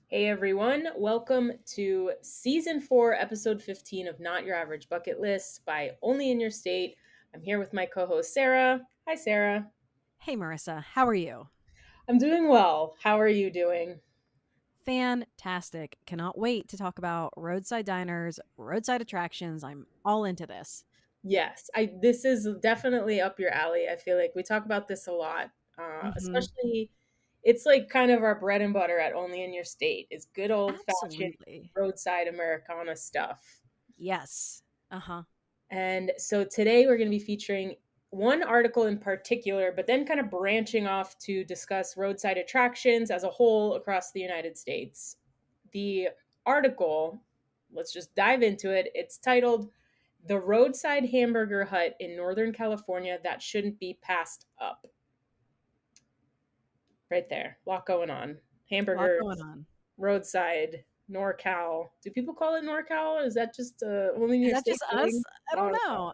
Hey everyone, welcome to season 4, episode 15 of Not Your Average Bucket List by Only in Your State. I'm here with my co host Sarah. Hi, Sarah. Hey, Marissa, how are you? I'm doing well. How are you doing? Fantastic. Cannot wait to talk about roadside diners, roadside attractions. I'm all into this. Yes, this is definitely up your alley. I feel like we talk about this a lot, Hmm. especially it's like kind of our bread and butter at Only in Your State. It's good old fashioned Absolutely. roadside Americana stuff. Yes. Uh huh. And so today we're going to be featuring one article in particular, but then kind of branching off to discuss roadside attractions as a whole across the United States. The article, let's just dive into it. It's titled The Roadside Hamburger Hut in Northern California That Shouldn't Be Passed Up. Right there. A lot going on. A lot going Hamburgers, on. roadside, NorCal. Do people call it NorCal? Is that just only in Is your that state just us? thing? I I don't don't know.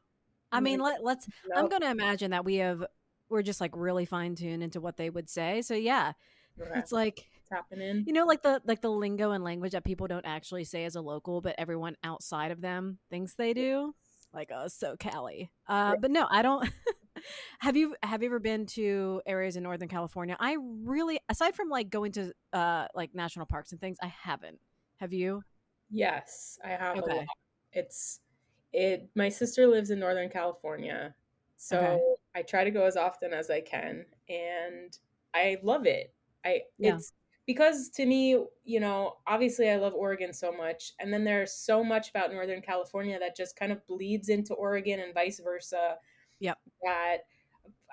I know. mean, let's. I'm No. going to imagine that we're just like really fine tuned into what they would say. So yeah, Okay. it's like It's happening. like the lingo and language that people don't actually say as a local, but everyone outside of them thinks they do. Like, oh, so Cali. Right. But no, I don't. Have you ever been to areas in Northern California? I really, aside from like going to like national parks and things, I haven't. Have you? Yes, I have a lot. Okay. It's it my sister lives in Northern California, Okay. so I try to go as often as I can, and I love it. I Yeah. it's because to me, obviously I love Oregon so much, and then there's so much about Northern California that just kind of bleeds into Oregon and vice versa Yep. that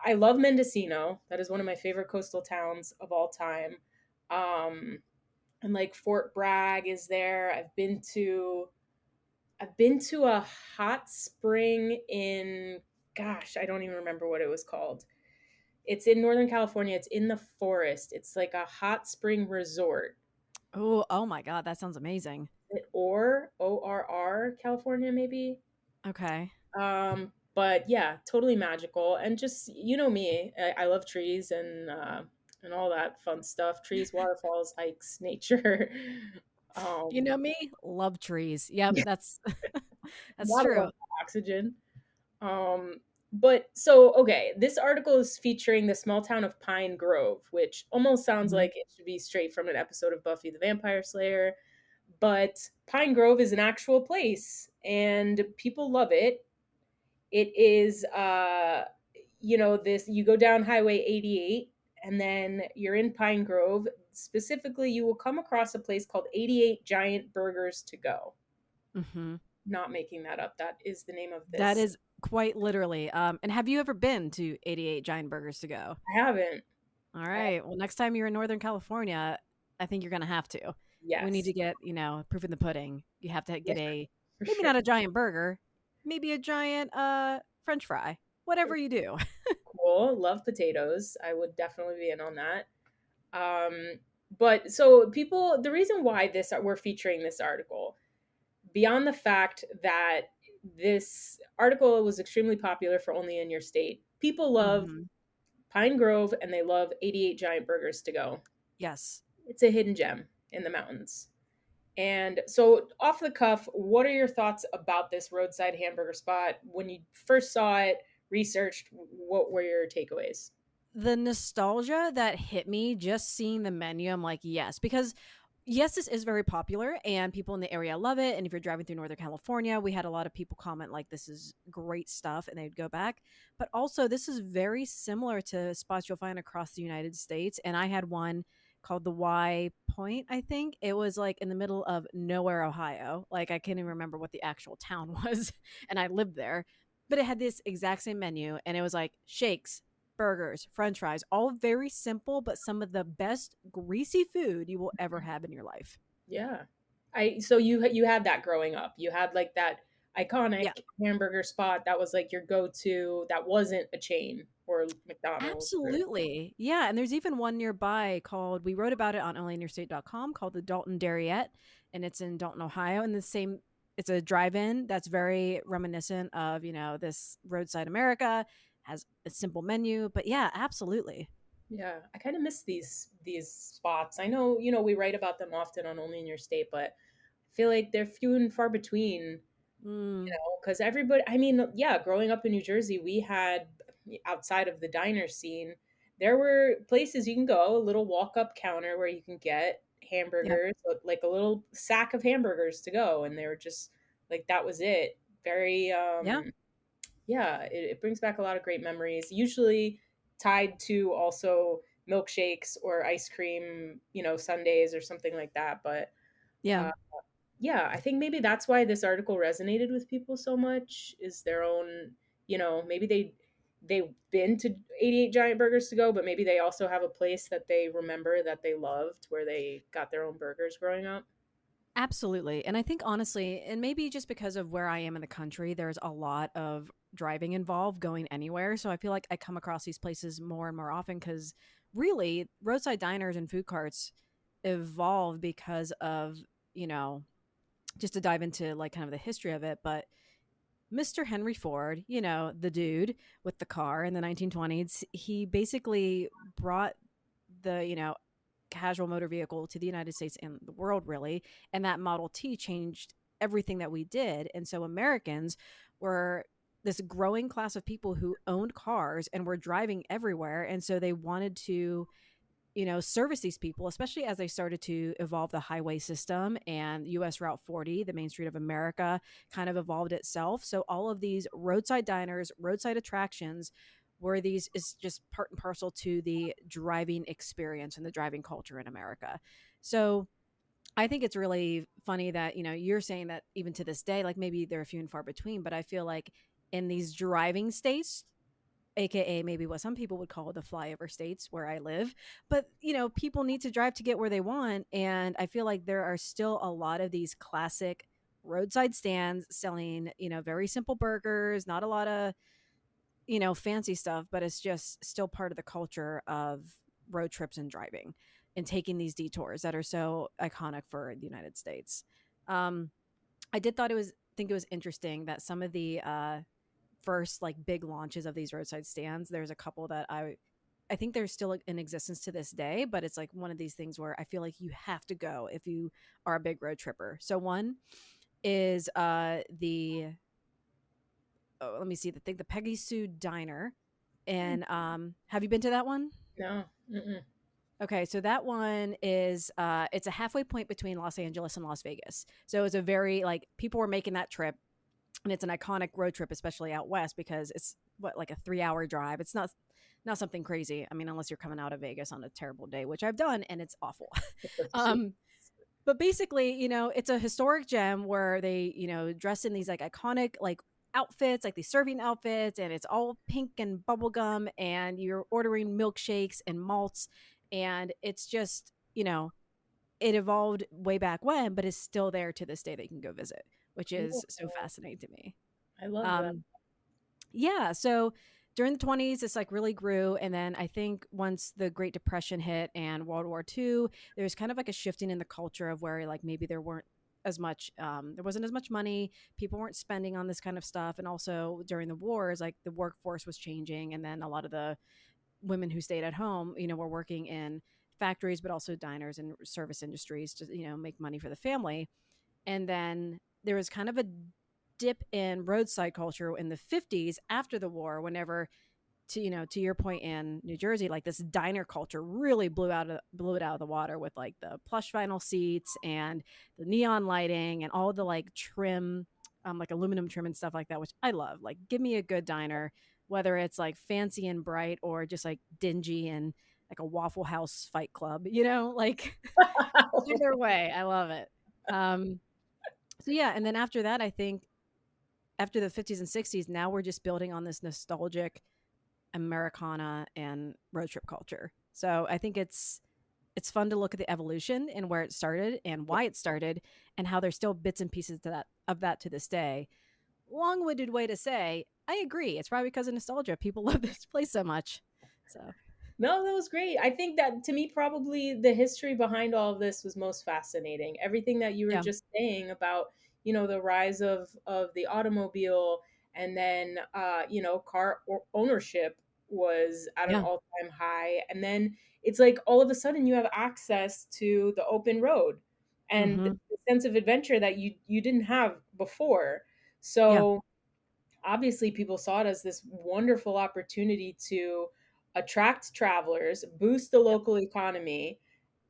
I love Mendocino. That is one of my favorite coastal towns of all time. Um and like Fort Bragg is there. I've been to a hot spring in gosh, I don't even remember what it was called. It's in Northern California. It's in the forest. It's like a hot spring resort. Oh, oh my God, that sounds amazing. Or ORR California maybe. Okay. But yeah, totally magical and just me. I love trees and all that fun stuff. Trees, waterfalls, hikes, nature. You um know me, love trees. Yep, that's that's Gotta love true. oxygen. But so okay, this article is featuring the small town of Pine Grove, which almost sounds Mhm. like it should be straight from an episode of Buffy the Vampire Slayer. But Pine Grove is an actual place, and people love it. It is, this. You go down Highway 88, and then you're in Pine Grove. Specifically, you will come across a place called 88 Giant Burgers to Go. Mhm. Not making that up. That is the name of That this. is quite literally. And have you ever been to 88 Giant Burgers to go? I haven't. All I, right. Well, next time you're in Northern California, I think you're going to have to. We need yes, to get, proof in the pudding. You have to yeah, get a for maybe sure. not a giant burger, maybe a giant french fry. Whatever you do. Cool. Love potatoes. I would definitely be in on that. Um, but so people, the reason why this we're featuring this article, beyond the fact that this article was extremely popular for Only in Your State, people love Mhm. Pine Grove and they love 88 Giant Burgers to Go. Yes. It's a hidden gem in the mountains. And so, off the cuff, what are your thoughts about this roadside hamburger spot? When you first saw it, researched, what were your takeaways? The nostalgia that hit me just seeing the menu, I'm like, yes, because yes, this is very popular and people in the area love it. And if you're driving through Northern California, we had a lot of people comment like this is great stuff and they'd go back. But also, this is very similar to spots you'll find across the United States. And I had one called the Y Point, I think. It was like in the middle of nowhere, Ohio. Like I can't even remember what the actual town was. And I lived there. But it had this exact same menu and it was like shakes, burgers, french fries, all very simple, but some of the best greasy food you will ever have in your life. Yeah. So you had that growing up. You had like that Yeah, iconic hamburger spot that was like your go-to that wasn't a chain or McDonald's or absolutely. Yeah, and there's even one nearby called, we wrote about it on OnlyInYourState.com, called the Dalton Dairyette, and it's in Dalton, Ohio. And the same, it's a drive-in that's very reminiscent of, this roadside America, has a simple menu. But yeah, absolutely. Yeah, I kind of miss these spots. I know, we write about them often on Only in Your State, but I feel like they're few and far between, Mm, because everybody, I mean, yeah, growing up in New Jersey, we had, outside of the diner scene, there were places you can go, a little walk-up counter where you can get yep. hamburgers, like a little sack of hamburgers to go, and they were just like that was it. Very Yeah. yeah, it brings back a lot of great memories, usually tied to also milkshakes or ice cream, sundaes or something like that. But Yeah. uh, yeah, I think maybe that's why this article resonated with people so much, is their own, maybe they've been to 88 Giant Burgers to go, but maybe they also have a place that they remember that they loved where they got their own burgers growing up. Absolutely. And I think honestly, and maybe just because of where I am in the country, there's a lot of driving involved going anywhere. So I feel like I come across these places more and more often because really roadside diners and food carts evolved because of, you know, just to dive into like kind of the history of it, but Mr. Henry Ford, the dude with the car in the 1920s, he basically brought the, casual motor vehicle to the United States and the world, really. And that Model T changed everything that we did. And so Americans were this growing class of people who owned cars and were driving everywhere. And so they wanted to service these people, especially as they started to evolve the highway system and US Route 40, the main street of America, kind of evolved itself. So all of these roadside diners, roadside attractions were these is just part and parcel to the driving experience and the driving culture in America. So I think it's really funny that, you're saying that even to this day, like maybe they're few and far between, but I feel like in these driving states, aka maybe what some people would call the flyover states where I live. But, people need to drive to get where they want. And I feel like there are still a lot of these classic roadside stands selling, very simple burgers, not a lot of, fancy stuff, but it's just still part of the culture of road trips and driving and taking these detours that are so iconic for the United States. Um, I did thought it was think it was interesting that some of the first like big launches of these roadside stands, there's a couple that I think they're still in existence to this day, but it's like one of these things where I feel like you have to go if you are a big road tripper. So one is the let me see, the Peggy Sue Diner. And have you been to that one? No. Mm-mm. Okay, so that one is it's a halfway point between Los Angeles and Las Vegas. So it's a very like people were making that trip, and it's an iconic road trip, especially out west, because it's what like a 3 hour drive. It's not something crazy. I mean, unless you're coming out of Vegas on a terrible day, which I've done, and it's awful. um, but basically, it's a historic gem where they, dress in these like iconic like outfits, like these serving outfits, and it's all pink and bubblegum, and you're ordering milkshakes and malts, and it's just, it evolved way back when, but it's still there to this day that you can go visit, which is so Cool. fascinating to me. I love that. Um, yeah, so during the 20s, it's like really grew. And then I think once the Great Depression hit and World War II, there's kind of like a shifting in the culture of where like maybe there wasn't as much money. People weren't spending on this kind of stuff. And also during the wars, like the workforce was changing. And then a lot of the women who stayed at home, were working in factories, but also diners and service industries to, make money for the family. And then there was kind of a dip in roadside culture in the 50s after the war, whenever to your point in New Jersey, like this diner culture really blew it out of the water with like the plush vinyl seats and the neon lighting and all the like trim, like aluminum trim and stuff like that, which I love. Like, give me a good diner, whether it's like fancy and bright or just like dingy and like a Waffle House Fight Club, like either way, I love it. Um, so yeah, and then after that, I think after the 50s and 60s, now we're just building on this nostalgic Americana and road trip culture. So I think it's fun to look at the evolution and where it started and why it started and how there's still bits and pieces of that to this day. Long-winded way to say, I agree. It's probably because of nostalgia. People love this place so much. So No, that was great. I think that to me, probably the history behind all of this was most fascinating. Everything that you were yeah, just saying about, the rise of the automobile, and then, car ownership. was at an Yeah. all-time high, and then it's like all of a sudden you have access to the open road and Mhm. the sense of adventure that you didn't have before. Yeah. So obviously people saw it as this wonderful opportunity to attract travelers, boost the Yep. local economy,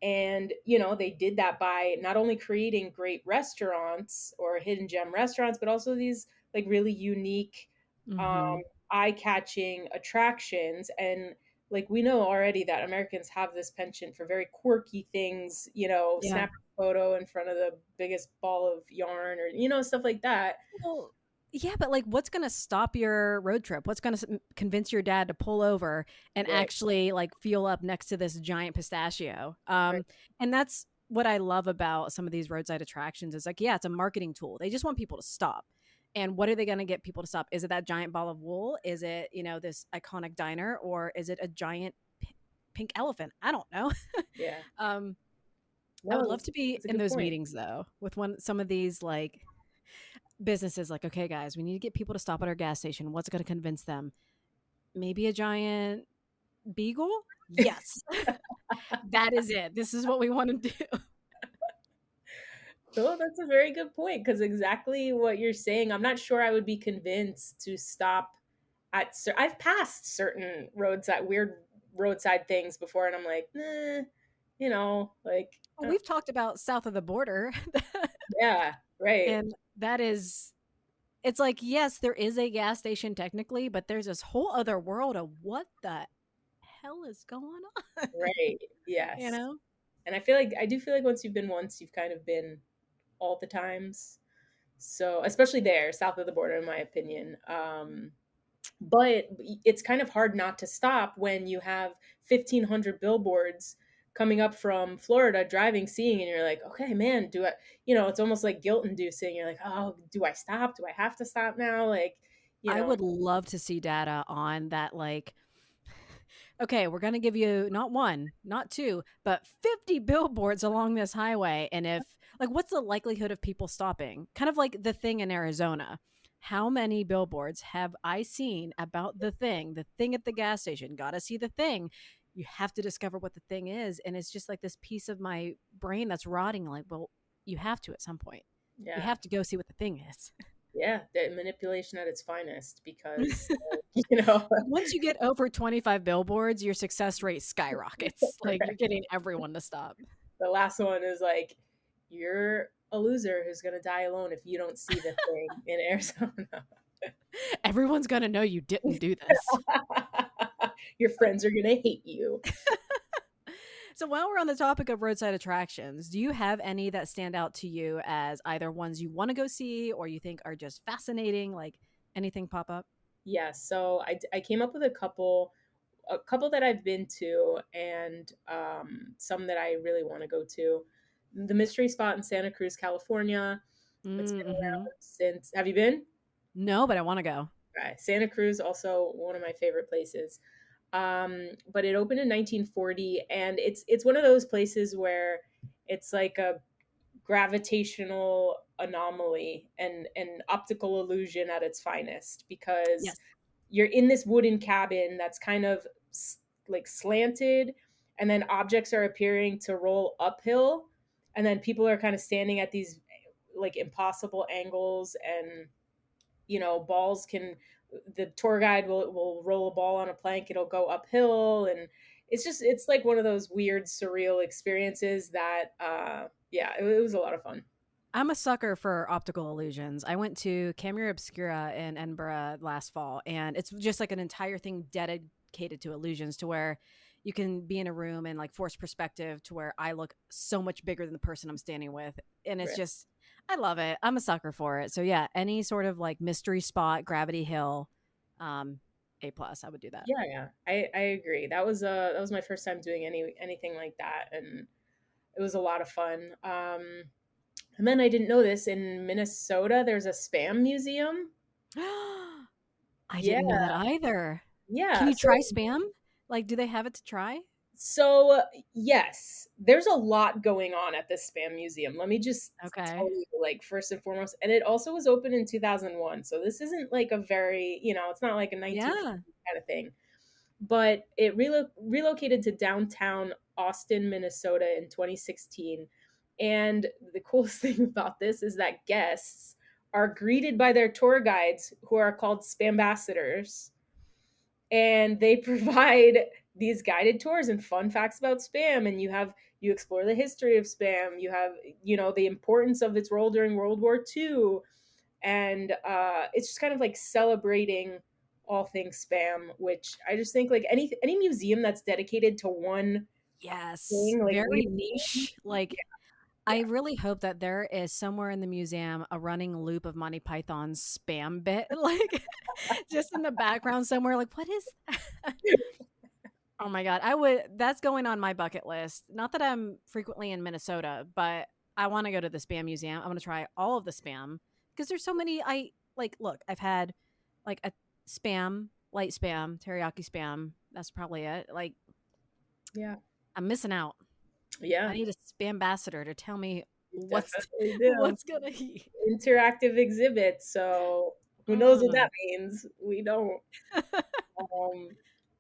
and they did that by not only creating great restaurants or hidden gem restaurants, but also these like really unique, um, Mhm. eye-catching attractions. And like we know already that Americans have this penchant for very quirky things, Yeah. snap a photo in front of the biggest ball of yarn or stuff like that. Well, yeah, but like, what's gonna stop your road trip? What's gonna convince your dad to pull over and Right, actually like fuel up next to this giant pistachio? right. And that's what I love about some of these roadside attractions. Is like, yeah, it's a marketing tool. They just want people to stop. And what are they gonna get people to stop? Is it that giant ball of wool? Is it this iconic diner, or is it a giant pink elephant? I don't know. Yeah. um, I would No, love to be that's a in good those point. meetings though, with some of these like businesses like, okay, guys, we need to get people to stop at our gas station. What's going to convince them? Maybe a giant beagle? Yes, that is it. This is what we want to do. Oh, that's a very good point because exactly what you're saying. I'm not sure I would be convinced to stop at. I've passed certain roadside weird roadside things before, and I'm like, nah, like, Well, we've talked about south of the border, yeah, right, and that is, it's like, yes, there is a gas station technically, but there's this whole other world of what the hell is going on, right, you yes. know? And I do feel like once you've been once, you've kind of been all the times. So especially there, south of the border, in my opinion. But it's kind of hard not to stop when you have 1,500 billboards coming up from Florida, driving, seeing, and you're like, okay, man, do I, it's almost like guilt inducing. You're like, oh, do I stop? Do I have to stop now? Like, you I know, would love to see data on that, like, okay, we're going to give you not one, not two, but 50 billboards along this highway. And if, like, what's the likelihood of people stopping? Kind of like the thing in Arizona. How many billboards have I seen about the thing at the gas station? Gotta see the thing. You have to discover what the thing is. And it's just like this piece of my brain that's rotting. Like, well, you have to at some point. You yeah, have to go see what the thing is. yeah, the manipulation at its finest because, you know, Once you get over 25 billboards, your success rate skyrockets. Like, you're getting everyone to stop. the last one is like, you're a loser who's gonna die alone if you don't see the thing in Arizona. Everyone's gonna know you didn't do this. Your friends are gonna hate you. So while we're on the topic of roadside attractions, do you have any that stand out to you as either ones you want to go see or you think are just fascinating? Like anything pop up? Yeah, so I came up with a couple that I've been to, and some that I really want to go to. The mystery spot in Santa Cruz, California. It's been Mm-hmm. around since. Have you been? No, but I want to go. Okay. Santa Cruz, also one of my favorite places. But it opened in 1940, and it's one of those places where it's like a gravitational anomaly and an optical illusion at its finest, because Yes. you're in this wooden cabin that's kind of like slanted, and then objects are appearing to roll uphill, and then people are kind of standing at these like impossible angles, and balls can the tour guide will roll a ball on a plank, it'll go uphill, and it's like one of those weird surreal experiences that yeah, it was a lot of fun. I'm a sucker for optical illusions. I went to Camera Obscura in Edinburgh last fall, and it's just like an entire thing dedicated to illusions, to where you can be in a room and like force perspective to where I look so much bigger than the person I'm standing with. And it's Right. just, I love it. I'm a sucker for it. So yeah, any sort of like mystery spot, Gravity Hill, um, A plus, I would do that. Yeah, yeah, I agree. That was my first time doing anything like that, and it was a lot of fun. And then I didn't know this, in Minnesota there's a spam museum. I Yeah, didn't know that either. Can yeah. you So try spam? Like, do they have it to try? So, yes, there's a lot going on at this spam museum. Let me just tell Okay. you, like, first and foremost, and it also was open in 2001. So this isn't like a very, it's not like a Yeah. 1950 kind of thing. but it relocated to downtown Austin, Minnesota in 2016. And the coolest thing about this is that guests are greeted by their tour guides who are called spambassadors. And they provide these guided tours and fun facts about spam. And you explore the history of spam. You have, the importance of its role during World War II. And it's just kind of like celebrating all things spam, which I just think like any museum that's dedicated to one Yes, thing, like we, very niche. Like, I yeah, really hope that there is somewhere in the museum a running loop of Monty Python's spam bit, like just in the background somewhere. Like, what is that? yeah, Oh my god, I would. That's going on my bucket list. Not that I'm frequently in Minnesota, but I want to go to the spam museum. I want to try all of the spam because there's so many. I like. Look, I've had like a spam, light spam, teriyaki spam. That's probably it. Like, yeah, I'm missing out. I yeah. need a spam ambassador to tell me You what's definitely do. what's gonna eat. Interactive exhibits. So who knows what that Mm. means? We don't. Um,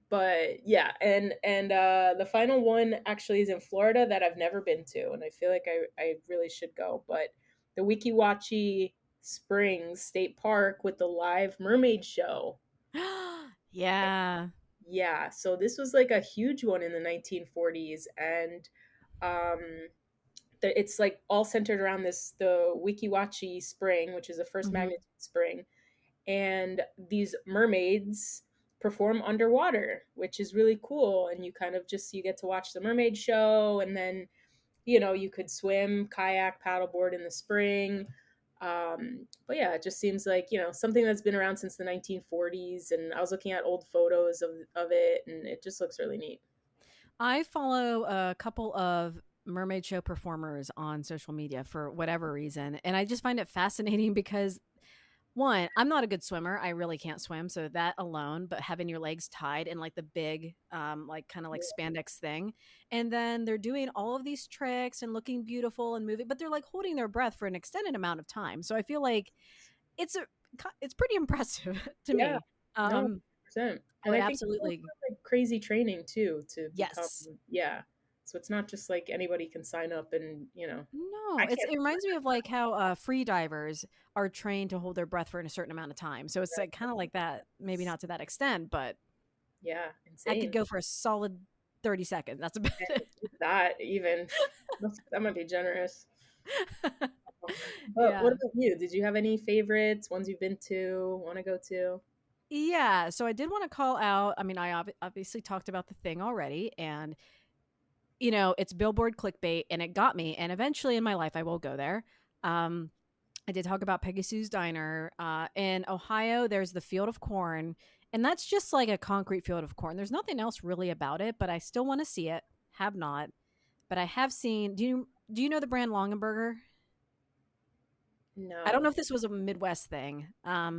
but yeah, and the final one actually is in Florida that I've never been to, and I feel like I really should go. But the Weeki Wachee Springs State Park with the live mermaid show. Yeah. Yeah, so this was like a huge one in the 1940s, and um, it's like all centered around the Weeki Wachee Spring, which is the first Mhm. magnitude spring, and these mermaids perform underwater, which is really cool. And you get to watch the mermaid show, and then you could swim, kayak, paddleboard in the spring. But yeah, it just seems like something that's been around since the 1940s. And I was looking at old photos of it, and it just looks really neat. I follow a couple of mermaid show performers on social media for whatever reason, and I just find it fascinating because one, I'm not a good swimmer. I really can't swim, so that alone, but having your legs tied in like the big like kind of like spandex thing, and then they're doing all of these tricks and looking beautiful and moving, but they're like holding their breath for an extended amount of time. So I feel like it's a it's pretty impressive to Yeah, me. no, Um 100%. I And would I think people absolutely have like crazy training too to become, yes. yeah. So it's not just like anybody can sign up and, I No, can't. it reminds me of like how free divers are trained to hold their breath for a certain amount of time. So it's like kind of like that, maybe not to that extent, but Yeah, I could insane. go for a solid 30 seconds. That's about And it. that even that might be generous. But what Yeah. about you? Did you have any favorites, ones you've been to, want to go to? Yeah. So I did want to call out. I mean, obviously talked about the thing already, and it's billboard clickbait, and it got me. And eventually in my life, I will go there. Um, I did talk about Peggy Sue's Diner. In Ohio, there's the Field of Corn, and that's just like a concrete field of corn. There's nothing else really about it, but I still want to see it. Have not, but I have seen. Do you know the brand Longenberger? I don't know No, if this was a Midwest thing. I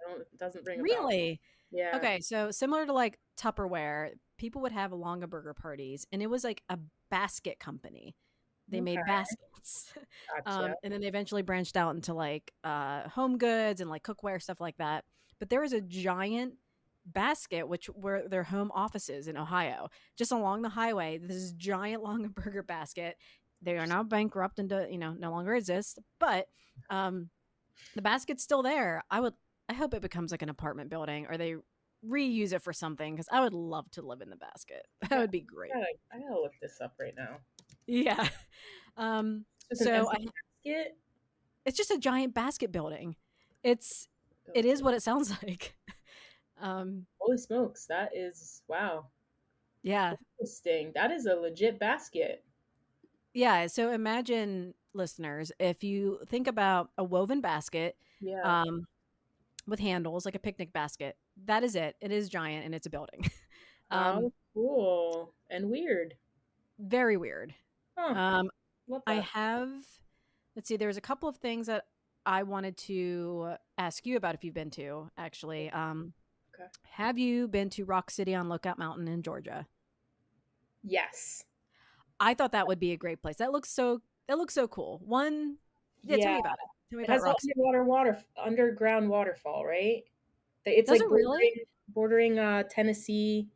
don't, it doesn't ring a bell. Really? Yeah. Okay, so similar to like Tupperware, people would have Longaburger parties, and it was like a basket company. They Okay. made baskets, Gotcha. and then they eventually branched out into like home goods and like cookware stuff like that. But there was a giant basket, which were their home offices in Ohio, just along the highway. This giant Longaburger basket. They are now bankrupt and no longer exist, but um, the basket's still there. I hope it becomes like an apartment building or they reuse it for something because I would love to live in the basket. That Yeah. would be great. I gotta look this up right now. Yeah. Um It's just an so empty basket. it's just a giant basket building. It is Building. what it sounds like. Um Holy smokes, that is wow. yeah. Interesting. That is a legit basket. Yeah, so imagine listeners if you think about a woven basket Yeah. um with handles like a picnic basket. That is it. It is giant and it's a building. um How cool and weird. Very weird. Huh. Um Love I that. have let's see, there's a couple of things that I wanted to ask you about if you've been to, actually. Okay. Have you been to Rock City on Lookout Mountain in Georgia? Yes. I thought that would be a great place. That looks so cool. One, yeah, tell Yeah. me about it. Tell me It about has the Rock City. underground waterfall, right? It's Does like it really? bordering Tennessee.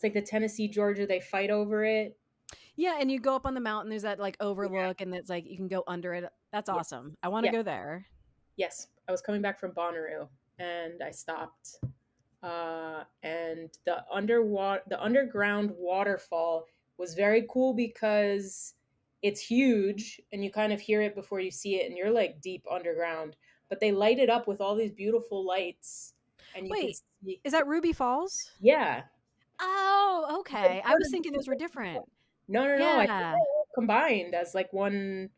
It's like the Tennessee, Georgia, they fight over it. Yeah, and you go up on the mountain, there's that, like, Yeah. overlook, and it's, like, you can go under it. That's Yes. awesome. I wanna Yeah. go there. Yes. I was coming back from Bonnaroo and I stopped. And the underground waterfall was very cool because it's huge and you kind of hear it before you see it and you're like deep underground. But they light it up with all these beautiful lights and you can Wait, see. is that Ruby Falls? Yeah. Oh, okay. I was thinking those were different. No, no, no. I think Yeah. they're all combined as like one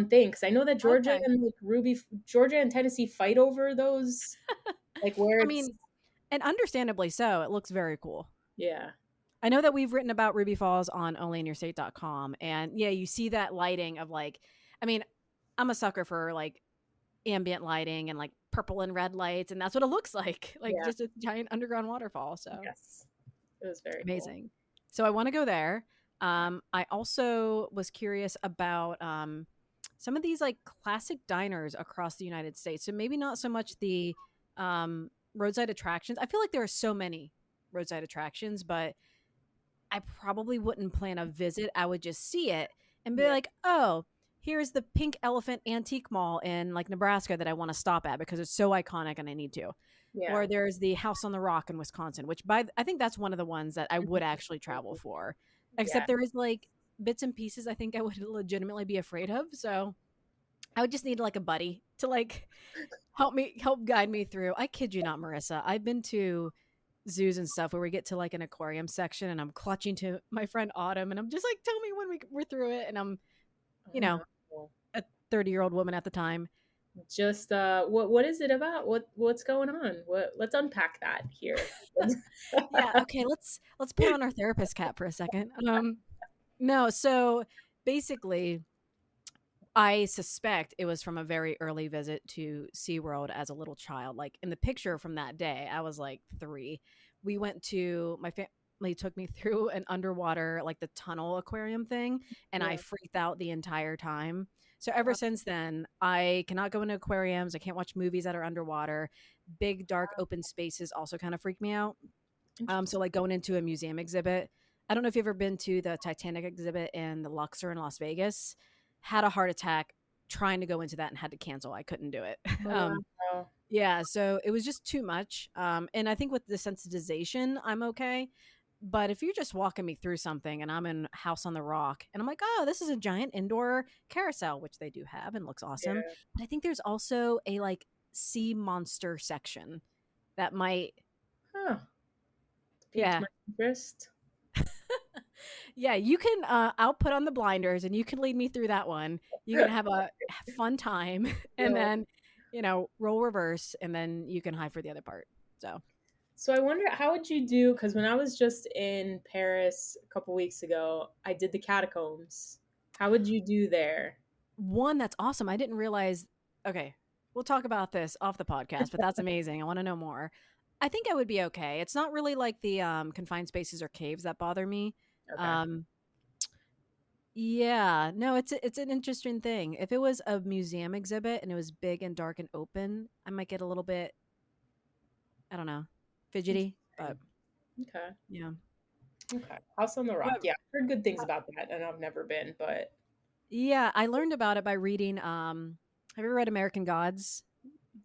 thing because I know that Georgia Okay. and like Georgia and Tennessee fight over those, like where I it's mean, and understandably so, it looks very cool. yeah, I know that we've written about Ruby Falls on OnlyInYourState.com, and yeah, you see that lighting of like, I mean, I'm a sucker for like ambient lighting and like purple and red lights, and that's what it looks like yeah, just a giant underground waterfall. So yes, it was very cool. amazing. So I want to go there. I also was curious about some of these like classic diners across the United States. So maybe not so much the roadside attractions. I feel like there are so many roadside attractions, but I probably wouldn't plan a visit. I would just see it and be Yeah, like, oh, here's the Pink Elephant Antique Mall in like Nebraska that I want to stop at because it's so iconic and I need to. yeah, Or there's the House on the Rock in Wisconsin, which I think that's one of the ones that I would actually travel for. yeah. Except there is like bits and pieces I think I would legitimately be afraid of. So I would just need like a buddy to like help guide me through. I kid you not, Marissa. I've been to zoos and stuff where we get to like an aquarium section and I'm clutching to my friend Autumn and I'm just like, tell me when we're through it. And I'm, you Oh know, no. a 30-year-old woman at the time. Just what is it about? What's going on? Let's unpack that here. Yeah, okay, let's put on our therapist cap for a second. No, so basically I suspect it was from a very early visit to SeaWorld as a little child. Like in the picture from that day, I was like 3. We went to my family took me through an underwater like the tunnel aquarium thing and I Yeah. freaked out the entire time. So ever since then, I cannot go into aquariums, I can't watch movies that are underwater. Big dark open spaces also kind of freak me out. So Interesting. like going into a museum exhibit. I don't know if you've ever been to the Titanic exhibit in the Luxor in Las Vegas. Had a heart attack trying to go into that and had to cancel. I couldn't do it. Oh wow. Yeah, so it was just too much. And I think with the sensitization, I'm okay. But if you're just walking me through something and I'm in House on the Rock and I'm like, oh, this is a giant indoor carousel, which they do have and looks awesome. Yeah. But I think there's also a like sea monster section that might, Huh. Piqued yeah, my interest. yeah, you can I'll put on the blinders and you can lead me through that one. You can have a fun time and Yeah. then, roll reverse and then you can hide for the other part. So, So I wonder how would you do because when I was just in Paris a couple weeks ago, I did the catacombs. How would you do there? one that's awesome. I didn't realize okay, we'll talk about this off the podcast, but that's amazing. I want to know more. I think I would be okay. It's not really like the confined spaces or caves that bother me. Okay. Um yeah, no, it's an interesting thing. If it was a museum exhibit and it was big and dark and open, I might get a little bit I don't know, fidgety, but Interesting. Okay. yeah. Okay. House on the Rock. But Yeah, I've heard good things about that, and I've never been, but yeah, I learned about it by reading have you ever read American Gods?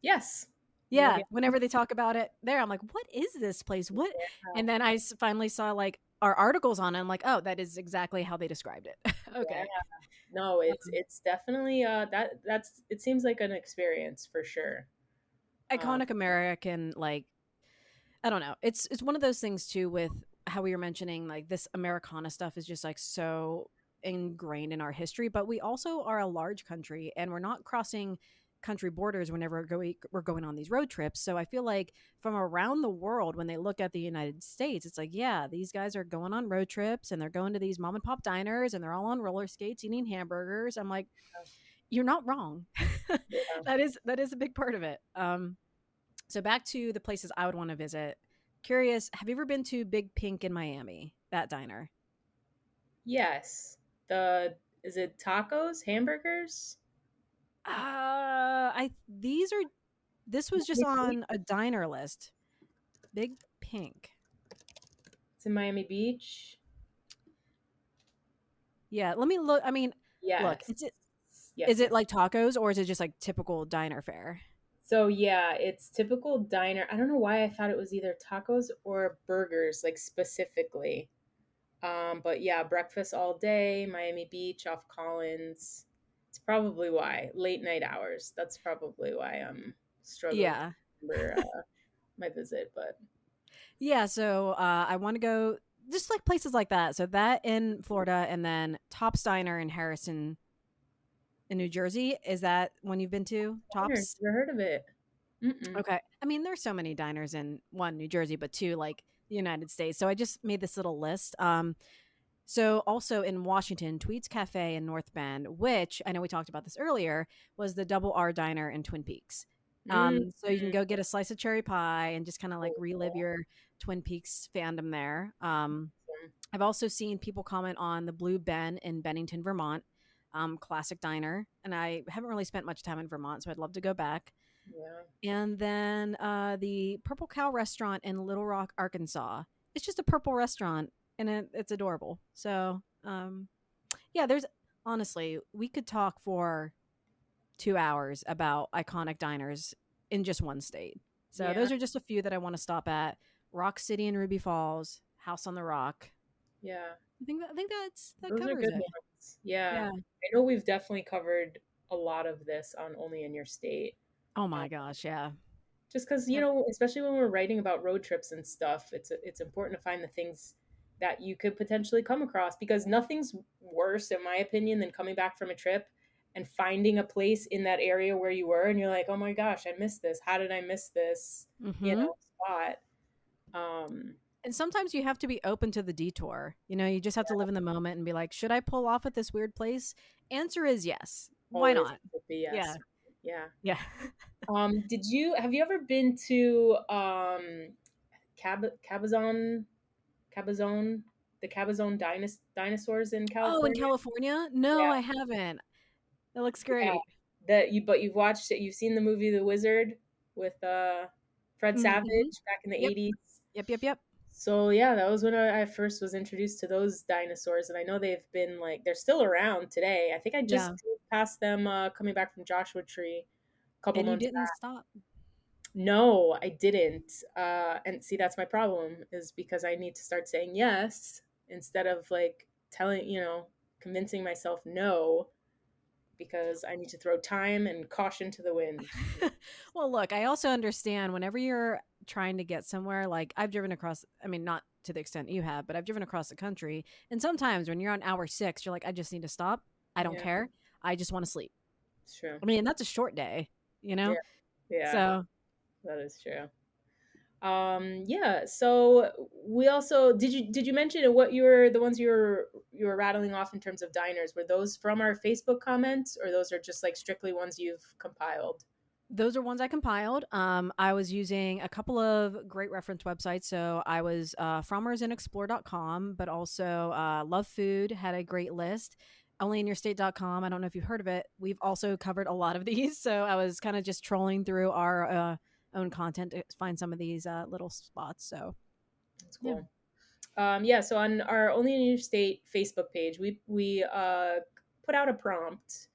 yes. Yeah, Maybe. whenever they talk about it there, I'm like, "What is this place? What?" Yeah. And then I finally saw like our articles on it. I'm like, "Oh, that is exactly how they described it." Yeah. Okay. No, it's Um, it's definitely that's it seems like an experience for sure. Um, iconic American like I don't know. It's one of those things too with how we were mentioning like this Americana stuff is just like so ingrained in our history, but we also are a large country and we're not crossing country borders whenever we're going on these road trips. So I feel like from around the world when they look at the United States, it's like, yeah, these guys are going on road trips and they're going to these mom and pop diners and they're all on roller skates eating hamburgers. I'm like, you're not wrong. yeah. that is a big part of it. So back to the places I would want to visit. Curious, have you ever been to Big Pink in Miami? That diner. Yes. The is it tacos, hamburgers? I these are this was just on a diner list. Big Pink. It's in Miami Beach. Yeah, let me look. I mean, look, Yes. is Yes, it yes. like tacos or is it just like typical diner fare? So yeah, it's typical diner. I don't know why I thought it was either tacos or burgers, like specifically. But yeah, breakfast all day, Miami Beach off Collins. It's probably why late night hours. That's probably why I'm struggling to Yeah. remember my visit. But Yeah, so I want to go just like places like that. So that in Florida and then Tops Diner in Harrison in New Jersey. Is that one you've been to? diners, Tops? never heard of it. Mm-mm. Okay. I mean, there's so many diners in one, New Jersey, but two, like the United States. So I just made this little list. So also in Washington, Tweets Cafe in North Bend, which I know we talked about this earlier, was the Double R Diner in Twin Peaks. Mm-mm. So you can go get a slice of cherry pie and just kind of like Cool. relive your Twin Peaks fandom there. Awesome. I've also seen people comment on the Blue Ben in Bennington, Vermont, classic diner, and I haven't really spent much time in Vermont, so I'd love to go back. Yeah. And then the Purple Cow restaurant in Little Rock, Arkansas. It's just a purple restaurant, and it's adorable. So yeah, there's honestly, we could talk for 2 hours about iconic diners in just one state. So Yeah. those are just a few that I want to stop at. Rock City in Ruby Falls, House on the Rock. Yeah. I think that Those are covers good it. ones. Yeah. Yeah. I know we've definitely covered a lot of this on Only in Your State. Oh my gosh, yeah. Just because, Yep. especially when we're writing about road trips and stuff, it's important to find the things that you could potentially come across, because nothing's worse, in my opinion, than coming back from a trip and finding a place in that area where you were and you're like, oh my gosh, I missed this. How did I miss this, Mhm. spot? Um, And sometimes you have to be open to the detour. You just have to live in the moment and be like, should I pull off at this weird place? Answer is yes. Why always not? would be Yeah. yes. Yeah. Yeah. Have you ever been to Cabazon, Cabazon, the Cabazon dinosaurs in Oh, in California? California? No, Yeah, I haven't. That looks yeah. great. But you've watched it. You've seen the movie The Wizard with Fred Mhm. Savage back in the Yep. 80s. Yep, yep, yep. So yeah, that was when I first was introduced to those dinosaurs, and I know they've been like they're still around today. I think I just Yeah. drove past them coming back from Joshua Tree a couple And you months didn't back. stop. No, I didn't. And see, that's my problem, is because I need to start saying yes instead of like convincing myself no, because I need to throw time and caution to the wind. Well, look, I also understand whenever you're trying to get somewhere, like I've driven across, I mean, not to the extent you have, but I've driven across the country. And sometimes when you're on hour 6, you're like, I just need to stop. I don't Yeah, care. I just want to sleep. it's true. I mean, that's a short day, you know? Yeah, yeah, So that is true. Yeah, so we also did you mention what the ones you were rattling off in terms of diners, were those from our Facebook comments, or those are just like strictly ones you've compiled? those are ones I compiled. I was using a couple of great reference websites. So I was frommersandexplore.com, but also Love Food had a great list. OnlyInYourState.com. I don't know if you've heard of it. We've also covered a lot of these. So I was kind of just trolling through our own content to find some of these little spots. So That's yeah. cool. Yeah, so on our Only in Your State Facebook page, we put out a prompt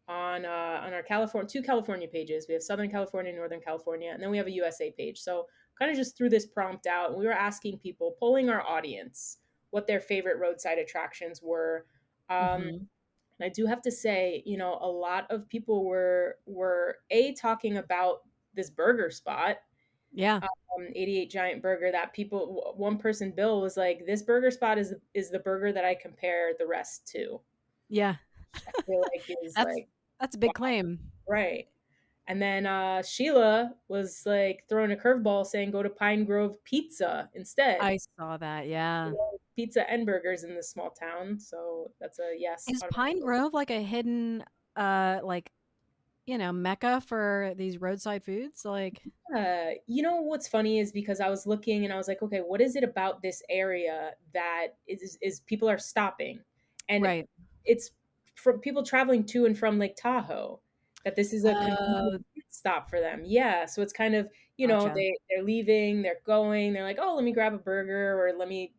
on our two California pages. We have Southern California, Northern California, and then we have a USA page. So kind of just threw this prompt out, and we were asking people, polling our audience, what their favorite roadside attractions were. Hmm. And I do have to say, a lot of people were talking about this burger spot, Yeah. 88 Giant Burger. That people, one person, Bill, was like, "This burger spot is the burger that I compare the rest to." Yeah. Which I feel like is that's like, that's a wow, big claim. right. And then Sheila was like throwing a curveball, saying, "Go to Pine Grove Pizza instead." I saw that. Yeah. Pizza and burgers in this small town, so that's a yes Is Pine automatically. Grove like a hidden like mecca for these roadside foods? Like, What's funny is because I was looking and I was like, okay, what is it about this area that is people are stopping, and right. it's from people traveling to and from Lake Tahoe that this is a Uh, convenient stop for them. Yeah, so it's kind of, gotcha. they're leaving, they're going, they're like, "Oh, let me grab a burger or let me,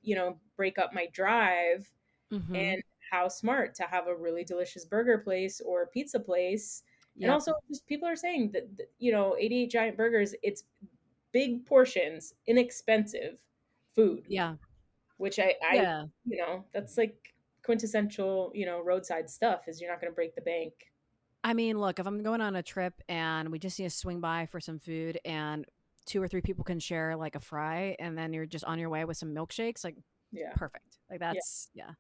break up my drive." Mhm. And how smart to have a really delicious burger place or pizza place. And Yep. also just people are saying that, 88 giant burgers, it's big portions, inexpensive food, Yeah. which I Yeah. that's like quintessential, roadside stuff is you're not going to break the bank. I mean, look, if I'm going on a trip and we just need to swing by for some food and 2 or 3 people can share, like, a fry, and then you're just on your way with some milkshakes, like, Yeah. perfect. Like, Yeah. that's yeah.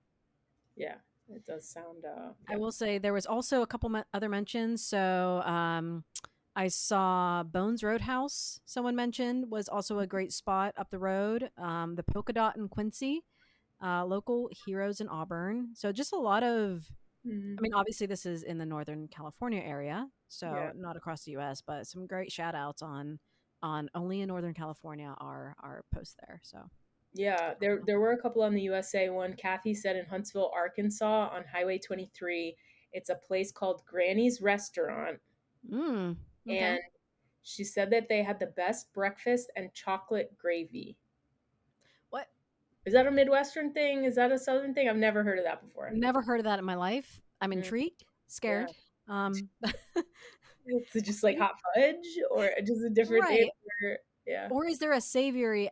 Yeah. It does sound I yeah. will say there was also a couple other mentions. So I saw Bones Roadhouse. Someone mentioned was also a great spot up the road. The Polka Dot in Quincy, local heroes in Auburn. So just a lot of. I Mhm. mean, obviously this is in the Northern California area, Yeah. so not across the U.S., but some great shout outs on only in Northern California are posts there. So Yeah, there were a couple on the USA one. Kathy said in Huntsville, Arkansas, on Highway 23, it's a place called Granny's Restaurant, okay. and she said that they had the best breakfast and chocolate gravy. What? Is that a Midwestern thing? Is that a Southern thing? I've never heard of that before. Never heard of that in my life. I'm Mm, intrigued, yeah. scared. Um, Is it just like hot fudge or just a different name? right. For, yeah. Or is there a savory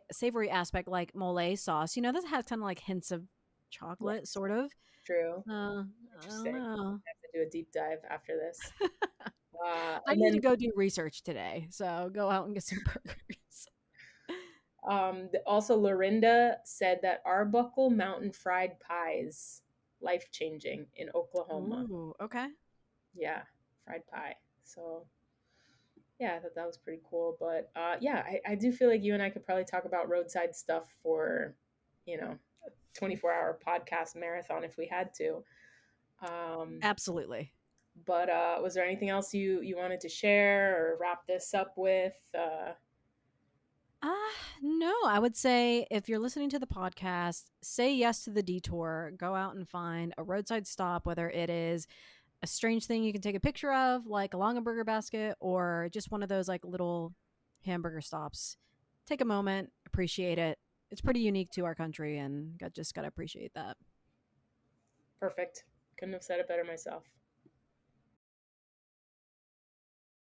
aspect like mole sauce? You know, that has kind of like hints of Yeah, chocolate, sort of. true. I don't Interesting. know. I have to do a deep dive after this. I And need to then go do research today, so go out and get some burgers. Also, Lorinda said that Arbuckle Mountain Fried Pies, life changing in Oklahoma. Ooh, okay. Yeah, fried pie. So, yeah, I thought that was pretty cool. But yeah, I do feel like you and I could probably talk about roadside stuff for, a 24-hour podcast marathon if we had to. Um, Absolutely. but was there anything else you wanted to share or wrap this up with? Uh, no, I would say if you're listening to the podcast, say yes to the detour. Go out and find a roadside stop, whether it is a strange thing you can take a picture of, like along a burger basket, or just one of those like little hamburger stops. Take a moment, appreciate it. It's pretty unique to our country, and just gotta appreciate that. Perfect. Couldn't have said it better myself.